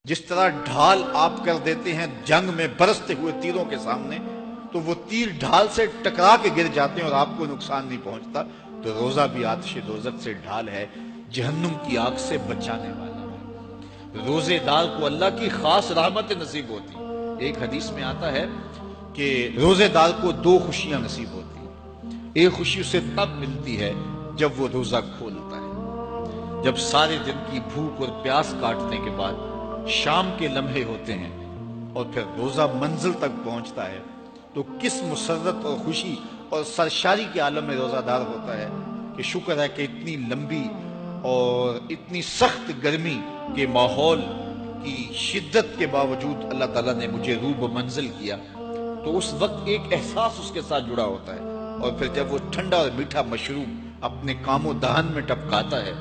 جس طرح ڈھال آپ کر دیتے ہیں جنگ میں برستے ہوئے تیروں کے سامنے، تو وہ تیر ڈھال سے ٹکرا کے گر جاتے ہیں اور آپ کو نقصان نہیں پہنچتا، تو روزہ بھی آتش دوزخ سے ڈھال ہے، جہنم کی آگ سے بچانے والا ہے۔ روزے دار کو اللہ کی خاص رحمت نصیب ہوتی۔ ایک حدیث میں آتا ہے کہ روزے دار کو دو خوشیاں نصیب ہوتی ہیں۔ ایک خوشی اسے تب ملتی ہے جب وہ روزہ کھولتا ہے، جب سارے دن کی بھوک اور پیاس کاٹنے کے بعد شام کے لمحے ہوتے ہیں اور پھر روزہ منزل تک پہنچتا ہے، تو کس مسرت اور خوشی اور سرشاری کے عالم میں روزہ دار ہوتا ہے کہ شکر ہے کہ اتنی لمبی اور اتنی سخت گرمی کے ماحول کی شدت کے باوجود اللہ تعالیٰ نے مجھے روب منزل کیا۔ تو اس وقت ایک احساس اس کے ساتھ جڑا ہوتا ہے، اور پھر جب وہ ٹھنڈا اور میٹھا مشروب اپنے کام و دہن میں ٹپکاتا ہے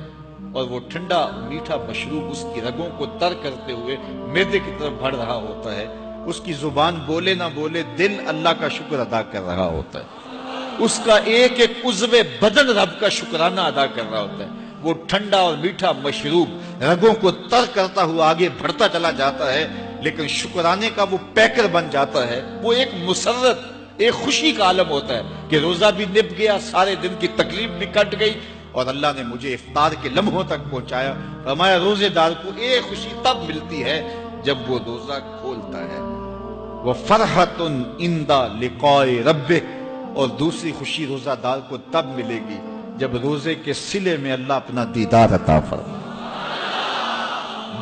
اور وہ ٹھنڈا میٹھا مشروب اس کی رگوں کو تر کرتے ہوئے معدے کی طرف بڑھ رہا ہوتا ہے، اس کی زبان بولے نہ بولے دل اللہ کا شکر ادا کر رہا ہوتا ہے، اس کا ایک ایک عضو بدن رب کا شکرانہ ادا کر رہا ہوتا ہے۔ وہ ٹھنڈا اور میٹھا مشروب رگوں کو تر کرتا ہوا آگے بڑھتا چلا جاتا ہے، لیکن شکرانے کا وہ پیکر بن جاتا ہے۔ وہ ایک مسرت، ایک خوشی کا عالم ہوتا ہے کہ روزہ بھی نب گیا، سارے دن کی تکلیف بھی کٹ گئی، اور اللہ نے مجھے افطار کے لمحوں تک پہنچایا۔ فرمایا روزے دار کو ایک خوشی تب ملتی ہے جب وہ روزہ کھولتا ہے، وَفَرْحَةٌ عِنْدَ لِقَاءِ رَبِّهِ، اور دوسری خوشی روزہ دار کو تب ملے گی جب روزے کے صلے میں اللہ اپنا دیدار عطا فرمائے۔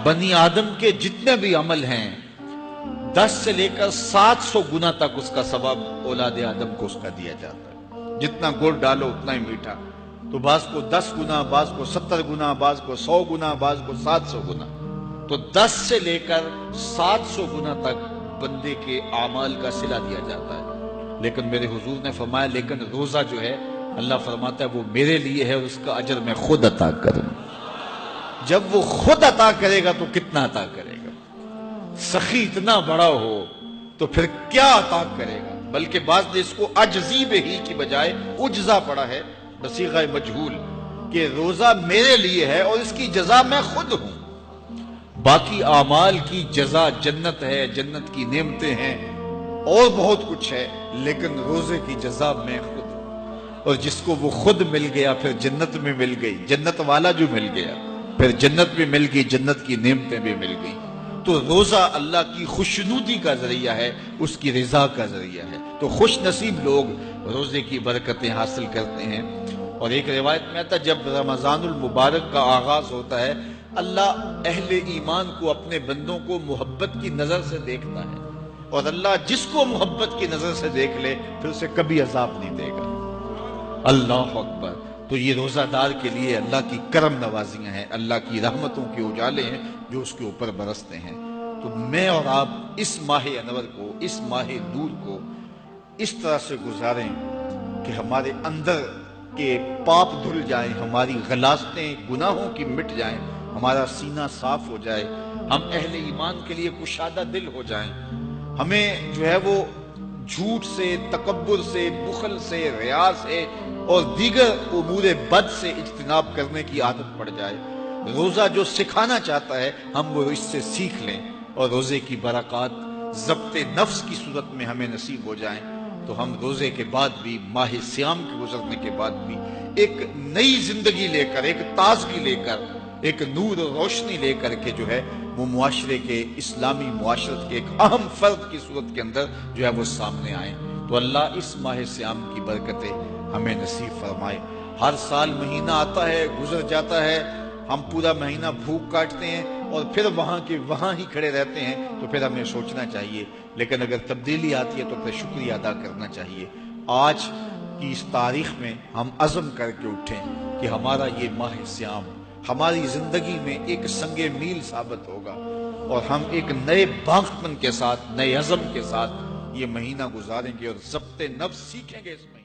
بنی آدم کے جتنے بھی عمل ہیں 10 سے لے کر 700 گنا تک اس کا ثواب اولاد آدم کو اس کا دیا جاتا ہے۔ جتنا گڑ ڈالو اتنا ہی میٹھا، تو بعض کو 10 گنا، بعض کو 70 گنا، بعض کو 100 گنا، بعض کو 700 گنا، تو 10 سے لے کر 700 گنا تک بندے کے اعمال کا صلہ دیا جاتا ہے۔ لیکن میرے حضور نے فرمایا لیکن روزہ جو ہے اللہ فرماتا ہے وہ میرے لیے ہے اور اس کا اجر میں خود عطا کروں۔ جب وہ خود عطا کرے گا تو کتنا عطا کرے گا؟ سخی اتنا بڑا ہو تو پھر کیا عطا کرے گا؟ بلکہ بعض نے اس کو عجزی بہی کی بجائے اجزا پڑھا ہے بصیغہ مجہول، کہ روزہ میرے لیے ہے اور اس کی جزا میں خود ہوں۔ باقی اعمال کی جزا جنت ہے، جنت کی نعمتیں ہیں اور بہت کچھ ہے، لیکن روزے کی جزا میں خود ہوں۔ اور جس کو وہ خود مل گیا پھر جنت میں مل گئی، جنت والا جو مل گیا پھر جنت بھی مل گئی، جنت کی نعمتیں بھی مل گئی۔ تو روزہ اللہ کی خوشنودی کا ذریعہ ہے، اس کی رضا کا ذریعہ ہے۔ تو خوش نصیب لوگ روزے کی برکتیں حاصل کرتے ہیں۔ اور ایک روایت میں آتا ہے جب رمضان المبارک کا آغاز ہوتا ہے اللہ اہل ایمان کو، اپنے بندوں کو محبت کی نظر سے دیکھتا ہے، اور اللہ جس کو محبت کی نظر سے دیکھ لے پھر اسے کبھی عذاب نہیں دے گا۔ اللہ اکبر۔ تو یہ روزہ دار کے لیے اللہ کی کرم نوازیاں ہیں، اللہ کی رحمتوں کے اجالے ہیں جو اس کے اوپر برستے ہیں۔ تو میں اور آپ اس ماہ انور کو، اس ماہ نور کو اس طرح سے گزاریں کہ ہمارے اندر کے پاپ دھل جائیں، ہماری غلاظتیں گناہوں کی مٹ جائیں، ہمارا سینہ صاف ہو جائے، ہم اہل ایمان کے لیے کشادہ دل ہو جائیں، ہمیں جو ہے وہ جھوٹ سے، تکبر سے، بخل سے، ریا سے اور دیگر امور بد سے اجتناب کرنے کی عادت پڑ جائے۔ روزہ جو سکھانا چاہتا ہے ہم وہ اس سے سیکھ لیں، اور روزے کی برکات ضبط نفس کی صورت میں ہمیں نصیب ہو جائیں، تو ہم روزے کے بعد بھی، ماہ سیام کے گزرنے کے بعد بھی ایک نئی زندگی لے کر، ایک تازگی لے کر، ایک نور و روشنی لے کر کے جو ہے وہ معاشرے کے، اسلامی معاشرت کے ایک اہم فرد کی صورت کے اندر جو ہے وہ سامنے آئیں۔ تو اللہ اس ماہ سیام کی برکتیں ہمیں نصیب فرمائے۔ ہر سال مہینہ آتا ہے، گزر جاتا ہے، ہم پورا مہینہ بھوک کاٹتے ہیں اور پھر وہاں کے وہاں ہی کھڑے رہتے ہیں، تو پھر ہمیں سوچنا چاہیے، لیکن اگر تبدیلی آتی ہے تو پھر شکریہ ادا کرنا چاہیے۔ آج کی اس تاریخ میں ہم عزم کر کے اٹھیں کہ ہمارا یہ ماہ سیام ہماری زندگی میں ایک سنگ میل ثابت ہوگا، اور ہم ایک نئے باغپن کے ساتھ، نئے عزم کے ساتھ یہ مہینہ گزاریں گے اور ضبط نفس سیکھیں گے اس میں۔